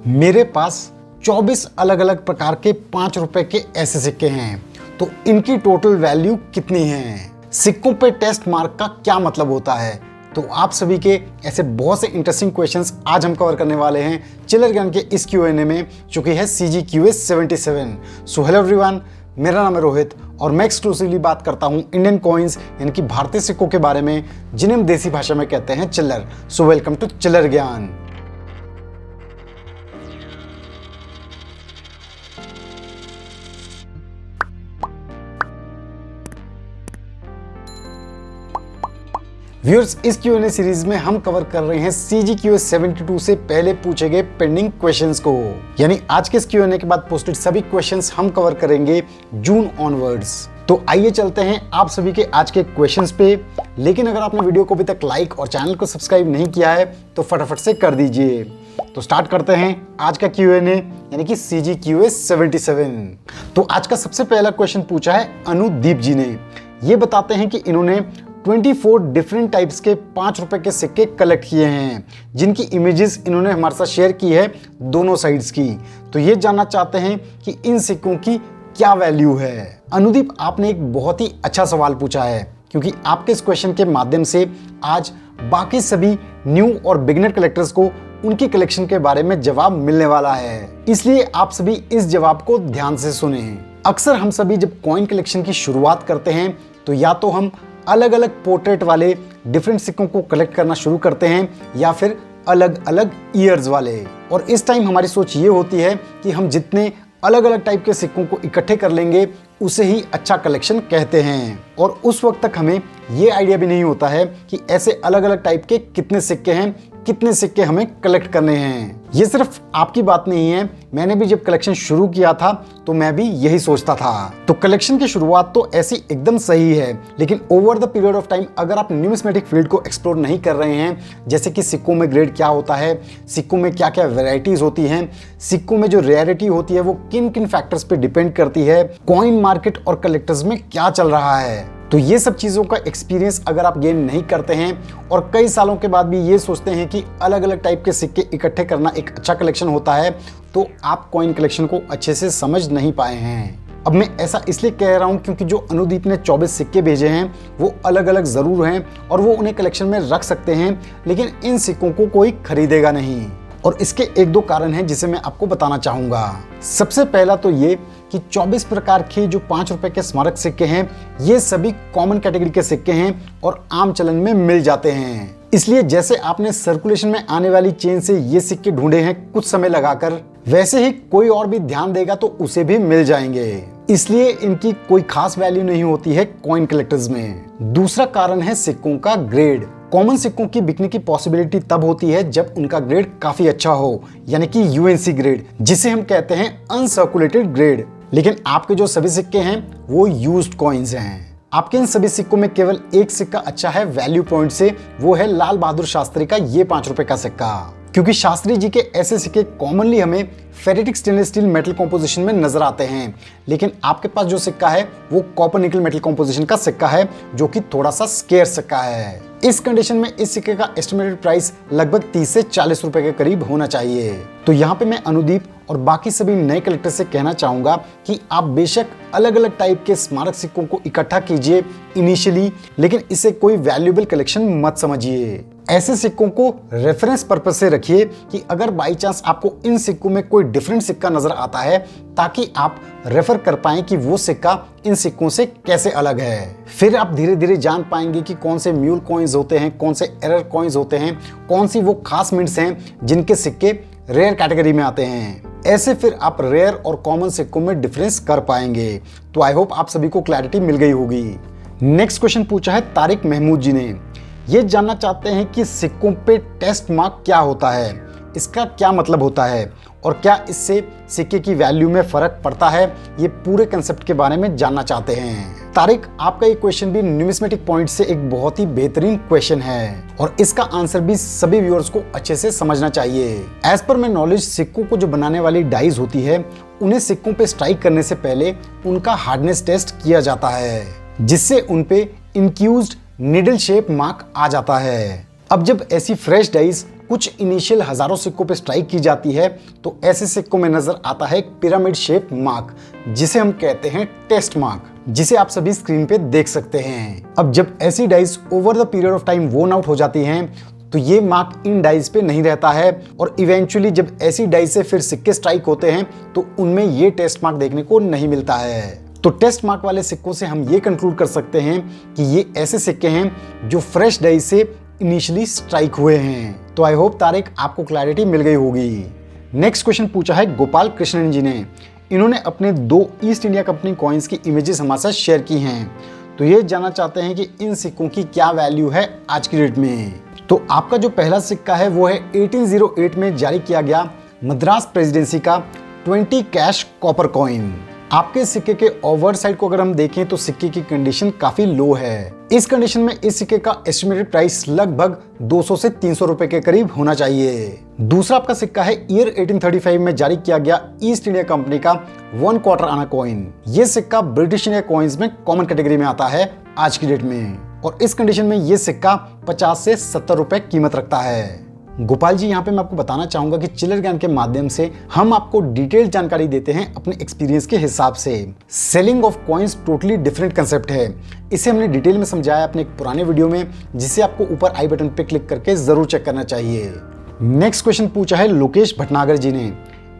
मेरे पास 24 अलग अलग प्रकार के 5 रुपए के ऐसे सिक्के हैं, तो इनकी टोटल वैल्यू कितनी है? सिक्कों पे टेस्ट मार्क का क्या मतलब होता है? तो आप सभी के ऐसे बहुत से इंटरेस्टिंग क्वेश्चंस आज हम कवर करने वाले हैं चिल्लर ज्ञान के इस Q&A में, जो कि है CGQA 77। सो हेलो एवरीवन, मेरा नाम है रोहित और मैं एक्सक्लूसिवली बात करता हूं इंडियन कॉइन्स यानी कि भारतीय सिक्कों के बारे में, जिन्हें हम देसी भाषा में कहते हैं चिल्लर। सो वेलकम टू चिल्लर ज्ञान। व्यूअर्स, इस Q&A सीरीज में हम कवर कर रहे हैं CGQA 72 से पहले पूछे गए पेंडिंग क्वेश्चंस को, यानी आज के इस Q&A के बाद पोस्टेड सभी क्वेश्चंस हम कवर करेंगे जून ऑनवर्ड्स। तो आइए चलते हैं आप सभी के आज के क्वेश्चंस पे। लेकिन अगर आपने वीडियो को अभी तक लाइक और चैनल को सब्सक्राइब नहीं किया है तो फटाफट से कर दीजिए। तो स्टार्ट करते हैं आज का Q&A यानी कि CGQA 77। तो आज का सबसे पहला क्वेश्चन पूछा है अनुदीप जी ने। ये बताते हैं कि इन्होंने 24 डिफरेंट टाइप्स के 5 रुपए के सिक्के कलेक्ट किए हैं, जिनकी इमेजेस इन्होंने हमारे साथ शेयर की है दोनों साइड्स की। तो ये जानना चाहते हैं कि इन सिक्कों की क्या वैल्यू है। अनुदीप, आपने एक बहुत ही अच्छा सवाल पूछा है, क्योंकि आपके इस क्वेश्चन के माध्यम से आज बाकी सभी न्यू और बिगिनर कलेक्टर्स को उनकी कलेक्शन के बारे में जवाब मिलने वाला है। इसलिए आप सभी इस जवाब को ध्यान से सुने। अक्सर हम सभी जब कॉइन कलेक्शन की शुरुआत करते हैं तो या तो हम अलग अलग पोर्ट्रेट वाले डिफरेंट सिक्कों को कलेक्ट करना शुरू करते हैं या फिर अलग अलग ईयर्स वाले। और इस टाइम हमारी सोच ये होती है कि हम जितने अलग अलग टाइप के सिक्कों को इकट्ठे कर लेंगे उसे ही अच्छा कलेक्शन कहते हैं। और उस वक्त तक हमें ये आइडिया भी नहीं होता है कि ऐसे अलग अलग टाइप के कितने सिक्के हैं, कितने सिक्के हमें कलेक्ट करने हैं। ये सिर्फ आपकी बात नहीं है, मैंने भी जब कलेक्शन शुरू किया था तो मैं भी यही सोचता था। तो कलेक्शन की शुरुआत तो ऐसी एकदम सही है, लेकिन over the period of time अगर आप न्यूमिस्मेटिक फील्ड को एक्सप्लोर नहीं कर रहे हैं, जैसे कि सिक्कों में ग्रेड क्या होता है, सिक्कों में क्या क्या वेराइटीज होती हैं, सिक्कों में जो रेयरिटी होती है वो किन किन फैक्टर्स पे डिपेंड करती है, कॉइन मार्केट और कलेक्टर्स में क्या चल रहा है, तो ये सब चीज़ों का एक्सपीरियंस अगर आप गेन नहीं करते हैं और कई सालों के बाद भी ये सोचते हैं कि अलग अलग टाइप के सिक्के इकट्ठे करना एक अच्छा कलेक्शन होता है, तो आप कॉइन कलेक्शन को अच्छे से समझ नहीं पाए हैं। अब मैं ऐसा इसलिए कह रहा हूं क्योंकि जो अनुदीप ने 24 सिक्के भेजे हैं वो अलग अलग ज़रूर हैं और वो उन्हें कलेक्शन में रख सकते हैं, लेकिन इन सिक्कों को कोई खरीदेगा नहीं। और इसके एक दो कारण हैं जिसे मैं आपको बताना चाहूँगा। सबसे पहला तो ये कि 24 प्रकार के जो 5 रुपए के स्मारक सिक्के हैं ये सभी कॉमन कैटेगरी के सिक्के हैं और आम चलन में मिल जाते हैं। इसलिए जैसे आपने सर्कुलेशन में आने वाली चेन से ये सिक्के ढूंढे हैं कुछ समय लगाकर, वैसे ही कोई और भी ध्यान देगा तो उसे भी मिल जाएंगे। इसलिए इनकी कोई खास वैल्यू नहीं होती है कॉइन कलेक्टर्स में। दूसरा कारण है सिक्कों का ग्रेड। कॉमन सिक्कों की बिकने की पॉसिबिलिटी तब होती है जब उनका ग्रेड काफी अच्छा हो, यानी कि UNC ग्रेड, जिसे हम कहते हैं अनसर्कुलेटेड ग्रेड। लेकिन आपके जो सभी सिक्के हैं वो यूज्ड कॉइन्स हैं। आपके इन सभी सिक्कों में केवल एक सिक्का अच्छा है वैल्यू पॉइंट से, वो है लाल बहादुर शास्त्री का ये 5 रुपए का सिक्का। क्योंकि शास्त्री जी के ऐसे सिक्के कॉमनली हमें ferritic stainless steel metal composition में नजर आते हैं, लेकिन आपके पास जो सिक्का है वो कॉपर निकल मेटल कॉम्पोजिशन का सिक्का है, जो कि थोड़ा सा स्केर्स सिक्का है। इस कंडीशन में इस सिक्के का एस्टिमेटेड प्राइस लगभग 30 से 40 रुपए के करीब होना चाहिए। तो यहाँ पे मैं अनुदीप और बाकी सभी नए कलेक्टर से कहना चाहूंगा कि आप बेशक अलग अलग टाइप के स्मारक सिक्कों को इकट्ठा कीजिए इनिशियली, लेकिन इसे कोई वैल्यूएबल कलेक्शन मत समझिए। ऐसे सिक्कों को रेफरेंस पर्पस से रखिए कि अगर बाई चांस आपको इन सिक्कों में कोई डिफरेंट सिक्का नजर आता है, ताकि आप रेफर कर पाएं कि वो सिक्का इन सिक्कों से कैसे अलग है। फिर आप धीरे धीरे जान पाएंगे कि कौन से म्यूल कॉइन्स होते हैं, कौन से एरर कॉइन्स होते हैं, कौन सी वो खास मिंट्स हैं जिनके सिक्के रेयर कैटेगरी में आते हैं। ऐसे फिर आप रेयर और कॉमन सिक्कों में डिफरेंस कर पाएंगे। तो आई होप आप सभी को क्लैरिटी मिल गई होगी। नेक्स्ट क्वेश्चन पूछा है तारिक महमूद जी ने। ये जानना चाहते हैं कि सिक्कों पे टेस्ट मार्क क्या होता है, इसका क्या मतलब होता है और क्या इससे सिक्के की वैल्यू में फर्क पड़ता है। ये पूरे कंसेप्ट के बारे में जानना चाहते हैं। तारिक, आपका ये क्वेश्चन भी न्यूमिस्मेटिक पॉइंट से एक बहुत ही बेहतरीन क्वेश्चन है और इसका आंसर भी सभी व्यूअर्स को अच्छे से समझना चाहिए। एज पर माय नॉलेज, सिक्कों को जो बनाने वाली डाइज होती है उन्हें सिक्कों पे स्ट्राइक करने से पहले उनका हार्डनेस टेस्ट किया जाता है, जिससे उन पे इंक्यूज्ड निडल शेप मार्क आ जाता है। अब जब ऐसी फ्रेश डाइज कुछ इनिशियल हजारों सिक्कों पे स्ट्राइक की जाती है तो ऐसे सिक्कों में नजर आता है एक पिरामिड शेप मार्क, जिसे हम कहते हैं टेस्ट मार्क, जिसे आप सभी स्क्रीन पे देख सकते हैं। अब जब ऐसी dice over the period of time worn out हो जाती हैं तो ये मार्क इन डाइस पे नहीं रहता है और इवेंचुअली जब ऐसी डाइस से फिर सिक्के स्ट्राइक होते हैं तो उनमें ये टेस्ट मार्क देखने को नहीं मिलता है। तो टेस्ट मार्क वाले सिक्कों से हम ये कंक्लूड कर सकते हैं कि ये ऐसे सिक्के हैं जो फ्रेश डाइस से इनिशियली स्ट्राइक हुए हैं। तो आई होप तारिक आपको क्लैरिटी मिल गई होगी। नेक्स्ट क्वेश्चन पूछा है गोपाल कृष्णन जी ने। इन्होंने अपने 2 ईस्ट इंडिया कंपनी कॉइन्स की इमेजेस हमारे साथ शेयर की हैं। तो ये जानना चाहते हैं कि इन सिक्कों की क्या वैल्यू है आज की डेट में। तो आपका जो पहला सिक्का है वो है 1808 में जारी किया गया मद्रास प्रेसिडेंसी का 20 कैश कॉपर कॉइन। आपके सिक्के के ओवर साइड को अगर हम देखें तो सिक्के की कंडीशन काफी लो है। इस कंडीशन में इस सिक्के का एस्टिमेटेड प्राइस लगभग 200 से 300 रुपए के करीब होना चाहिए। दूसरा आपका सिक्का है ईयर 1835 में जारी किया गया ईस्ट इंडिया कंपनी का 1 क्वार्टर आना कॉइन। ये सिक्का ब्रिटिश इंडिया कॉइन्स में कॉमन कैटेगरी में आता है आज की डेट में और इस कंडीशन में ये सिक्का 50 से 70 रुपए कीमत रखता है। गोपाल जी, यहाँ पे मैं आपको बताना चाहूंगा कि चिल्लर ज्ञान के माध्यम से हम आपको डिटेल्ड जानकारी देते हैं अपने एक्सपीरियंस के हिसाब से। Selling of coins totally different concept है। इसे हमने डिटेल में समझाया अपने एक पुराने वीडियो में, जिसे आपको ऊपर आई बटन पे क्लिक करके जरूर चेक करना चाहिए। नेक्स्ट क्वेश्चन पूछा है लोकेश भटनागर जी ने।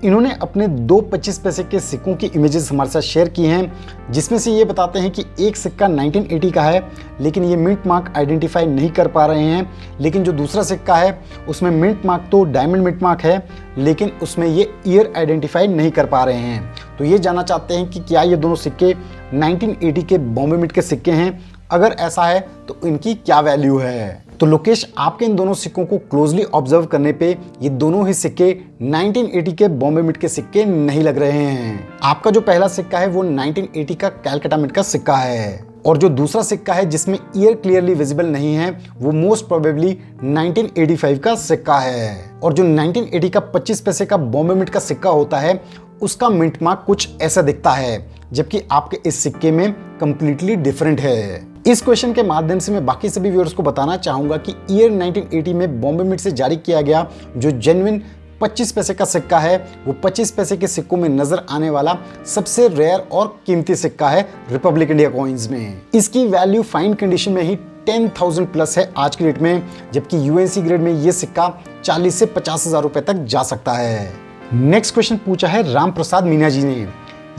इन्होंने अपने 2 25 पैसे के सिक्कों की इमेजेस हमारे साथ शेयर की हैं, जिसमें से ये बताते हैं कि एक सिक्का 1980 का है लेकिन ये मिंट मार्क आइडेंटिफाई नहीं कर पा रहे हैं, लेकिन जो दूसरा सिक्का है उसमें मिंट मार्क तो डायमंड मिंट मार्क है लेकिन उसमें ये ईयर आइडेंटिफाई नहीं कर पा रहे हैं। तो ये जानना चाहते हैं कि क्या ये दोनों सिक्के 1980 के बॉम्बे मिंट के सिक्के हैं, अगर ऐसा है तो इनकी क्या वैल्यू है। तो लोकेश, आपके इन दोनों सिक्कों को क्लोजली ऑब्जर्व करने पे ये दोनों ही सिक्के 1980 के बॉम्बे मिंट के सिक्के नहीं लग रहे हैं। आपका जो पहला सिक्का है वो 1980 का कैलकाटा मिंट का सिक्का है और जो दूसरा सिक्का है जिसमें ईयर क्लियरली विजिबल नहीं है वो मोस्ट प्रोबेबली 1985 का सिक्का है। और जो 1980 का 25 पैसे का बॉम्बे मिंट का सिक्का होता है उसका मिंट मार्क कुछ ऐसा दिखता है, जबकि आपके इस सिक्के में कंप्लीटली डिफरेंट है। इस क्वेश्चन के माध्यम से मैं बाकी सभी व्यूअर्स को बताना चाहूंगा कि ईयर 1980 में बॉम्बे मिंट से जारी किया गया जो जेन्युइन 25 पैसे का सिक्का है वो 25 पैसे के सिक्कों में नजर आने वाला सबसे रेयर और कीमती सिक्का है रिपब्लिक इंडिया कॉइन्स में। इसकी वैल्यू फाइन कंडीशन में ही 10,000 प्लस है आज की डेट में, जबकि यूएनसी ग्रेड में ये सिक्का 40 से 50,000 रुपए तक जा सकता है। नेक्स्ट क्वेश्चन पूछा है राम प्रसाद मीना जी ने।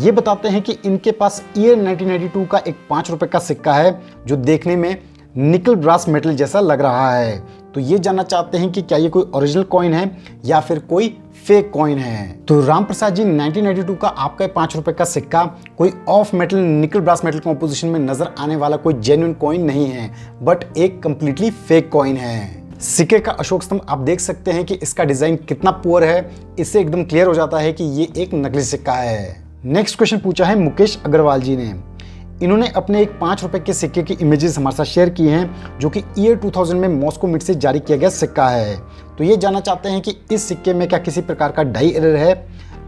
ये बताते हैं कि इनके पास ईयर 1992 का एक 5 रुपए का सिक्का है जो देखने में निकल ब्रास मेटल जैसा लग रहा है। तो ये जानना चाहते हैं कि क्या ये कोई ओरिजिनल कॉइन है या फिर कोई फेक कॉइन है। तो राम प्रसाद जी, 1992 का आपका 5 रुपए का सिक्का कोई ऑफ मेटल निकल ब्रास मेटल कॉम्पोजिशन में नजर आने वाला कोई जेन्युइन कॉइन नहीं है, बट एक कंप्लीटली फेक कॉइन है। सिक्के का अशोक स्तंभ आप देख सकते हैं कि इसका डिजाइन कितना पुअर है, इससे एकदम क्लियर हो जाता है कि ये एक नकली सिक्का है। नेक्स्ट क्वेश्चन पूछा है मुकेश अग्रवाल जी ने। इन्होंने अपने एक 5 रुपए के सिक्के की इमेजेस हमारे साथ शेयर की हैं जो कि ईयर 2000 में मॉस्को मिंट से जारी किया गया सिक्का है। तो ये जानना चाहते हैं कि इस सिक्के में क्या किसी प्रकार का डाई एरर है,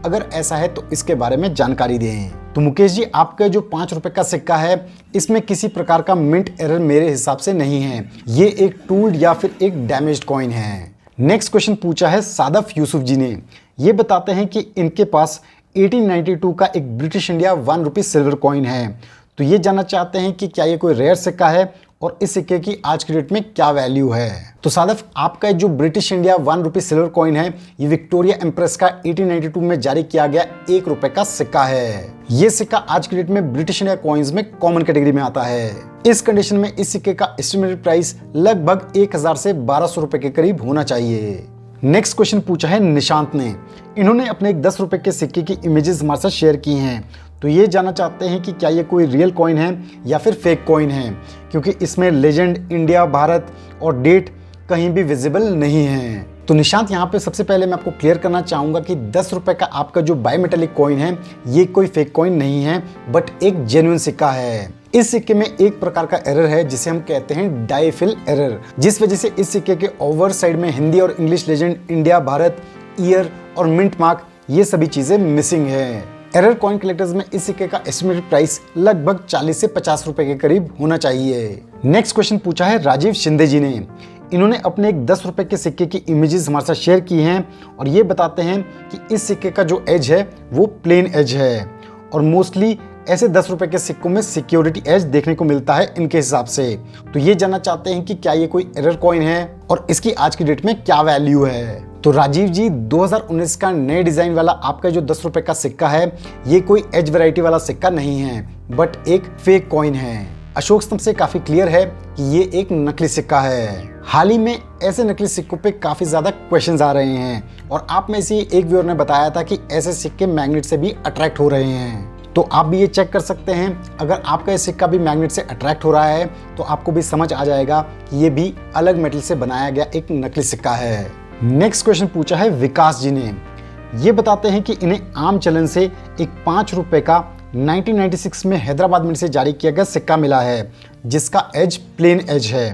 अगर ऐसा है तो इसके बारे में जानकारी दें। तो मुकेश जी, आपका जो 5 रुपए का सिक्का है इसमें किसी प्रकार का मिंट एरर मेरे हिसाब से नहीं है, ये एक टूल्ड या फिर एक डैमेज्ड कॉइन है। नेक्स्ट क्वेश्चन पूछा है सादफ यूसुफ जी ने। ये बताते हैं कि इनके पास 1892 का एक ब्रिटिश इंडिया 1 रुपी सिल्वर कॉइन है। तो ये जानना चाहते हैं कि क्या ये कोई रेयर सिक्का है और इस सिक्के की आज की डेट में क्या वैल्यू है। तो सादफ, आपका जो ब्रिटिश इंडिया 1 रुपी सिल्वर कॉइन है ये विक्टोरिया एम्प्रेस का 1892 में जारी किया गया 1 रुपए का सिक्का है। ये सिक्का आज की डेट में ब्रिटिश इंडिया कॉइन्स में कॉमन कैटेगरी में आता है। इस कंडीशन में इस सिक्के का एस्टिमेटेड प्राइस लगभग 1000 से 1200 रुपए के करीब होना चाहिए। नेक्स्ट क्वेश्चन पूछा है निशांत ने। इन्होंने अपने एक 10 रुपए के सिक्के की इमेजेस हमारे साथ शेयर की हैं। तो ये जानना चाहते हैं कि क्या ये कोई रियल कॉइन है या फिर फेक कॉइन है, क्योंकि इसमें लेजेंड, इंडिया, भारत और डेट कहीं भी विजिबल नहीं है। तो निशांत, यहाँ पे सबसे पहले मैं आपको क्लियर करना चाहूंगा कि 10 रुपए का आपका जो बायोमेटेलिक कॉइन है ये कोई फेक कॉइन नहीं है, बट एक जेन्युइन सिक्का है। इस सिक्के में एक प्रकार का एरर है जिसे हम कहते हैं डाईफिल एरर, जिस वजह से इस सिक्के के ओवर साइड में हिंदी और English legend, India, Bharat, year और मिंट मार्क ये सभी चीजें मिसिंग है। एरर कॉइन कलेक्टर्स में इस सिक्के का एस्टिमेटेड प्राइस लगभग 40 से 50 रुपए के करीब होना चाहिए। नेक्स्ट क्वेश्चन पूछा है राजीव शिंदे जी ने। इन्होंने अपने एक 10 रुपए के सिक्के की इमेजेस हमारे साथ शेयर की हैं और ये बताते हैं कि इस सिक्के का जो एज है वो प्लेन एज है और मोस्टली ऐसे 10 रुपए के सिक्कों में सिक्योरिटी एज देखने को मिलता है इनके हिसाब से। तो ये जानना चाहते हैं कि क्या ये कोई एरर कॉइन है और इसकी आज की डेट में क्या वैल्यू है। तो राजीव जी, 2019 का नए डिजाइन वाला आपका जो 10 रुपए का सिक्का है ये कोई एज वैरायटी वाला सिक्का नहीं है बट एक फेक कॉइन है। अशोक स्तंभ से काफी क्लियर है कि ये एक नकली सिक्का है। हाल ही में ऐसे नकली सिक्कों पे काफी ज्यादा क्वेश्चंस आ रहे हैं और आप में से एक व्यूअर ने बताया था कि ऐसे सिक्के मैग्नेट से भी अट्रैक्ट हो रहे हैं। तो आप भी ये चेक कर सकते हैं, अगर आपका ये सिक्का भी मैग्नेट से अट्रैक्ट हो रहा है तो आपको भी समझ आ जाएगा कि ये भी अलग मेटल से बनाया गया एक नकली सिक्का है। नेक्स्ट क्वेश्चन पूछा है विकास जी ने। ये बताते हैं कि इन्हें आम चलन से एक 5 रुपए का 1996 में हैदराबाद मिंट से जारी किया गया सिक्का मिला है जिसका एज प्लेन एज है।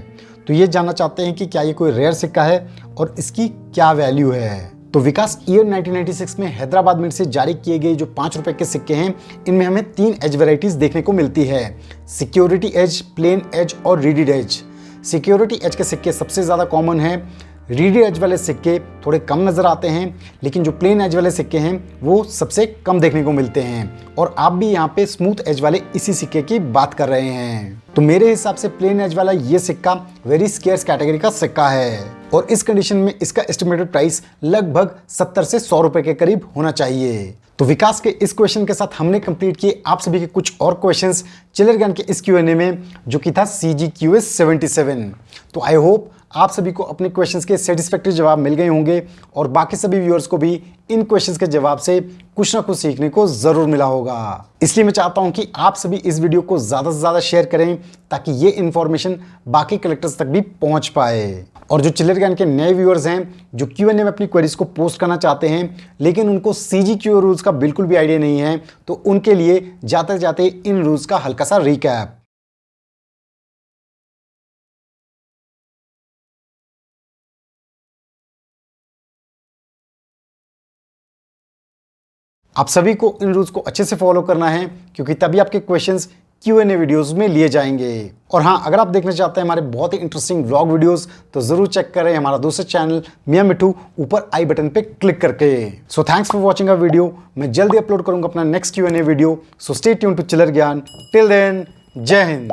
तो ये जानना चाहते हैं कि क्या ये कोई रेयर सिक्का है और इसकी क्या वैल्यू है। तो विकास, ईयर 1996 में हैदराबाद मिंट से जारी किए गए जो 5 रुपए के सिक्के हैं इनमें हमें 3 एज वेराइटीज देखने को मिलती है, सिक्योरिटी एज, प्लेन एज और रीडेड एज। सिक्योरिटी एज के सिक्के सबसे ज्यादा कॉमन है, रीडेड एज वाले सिक्के थोड़े कम नजर आते हैं, लेकिन जो प्लेन एज वाले सिक्के हैं वो सबसे कम देखने को मिलते हैं और आप भी यहाँ पे स्मूथ एज वाले इसी सिक्के की बात कर रहे हैं। तो मेरे हिसाब से प्लेन एज वाला ये सिक्का वेरी स्केर्स कैटेगरी का सिक्का है और इस कंडीशन में इसका एस्टिमेटेड प्राइस लगभग 70 से 100 रुपए के करीब होना चाहिए। तो विकास के इस क्वेश्चन के साथ हमने कंप्लीट किए आप सभी के कुछ और क्वेश्चंस चिल्लर ज्ञान के इस Q&A में, जो कि था CGQS 77। तो आई होप आप सभी को अपने क्वेश्चंस के सेटिस्फैक्टरी जवाब मिल गए होंगे और बाकी सभी व्यूअर्स को भी इन क्वेश्चंस के जवाब से कुछ ना कुछ सीखने को जरूर मिला होगा। इसलिए मैं चाहता हूं कि आप सभी इस वीडियो को ज्यादा से ज्यादा शेयर करें ताकि ये इंफॉर्मेशन बाकी कलेक्टर्स तक भी पहुंच पाए। और जो चिल्लर ज्ञान के नए व्यूअर्स हैं जो Q&A में अपनी क्वेरीज को पोस्ट करना चाहते हैं लेकिन उनको CGQ रूल्स का बिल्कुल भी आइडिया नहीं है, तो उनके लिए जाते जाते इन रूल्स का हल्का सा रिकैप। आप सभी को इन रूल्स को अच्छे से फॉलो करना है क्योंकि तभी आपके क्वेश्चंस Q&A वीडियोस में लिए जाएंगे। और हाँ, अगर आप देखना चाहते हैं हमारे बहुत ही इंटरेस्टिंग व्लॉग वीडियोस तो जरूर चेक करें हमारा दूसरा चैनल मियां मिठू, ऊपर आई बटन पे क्लिक करके। So thanks for watching a video. मैं जल्दी अपलोड करूंगा अपना next Q&A video. So stay tuned to Chillar Gyan. Till then, जय हिंद।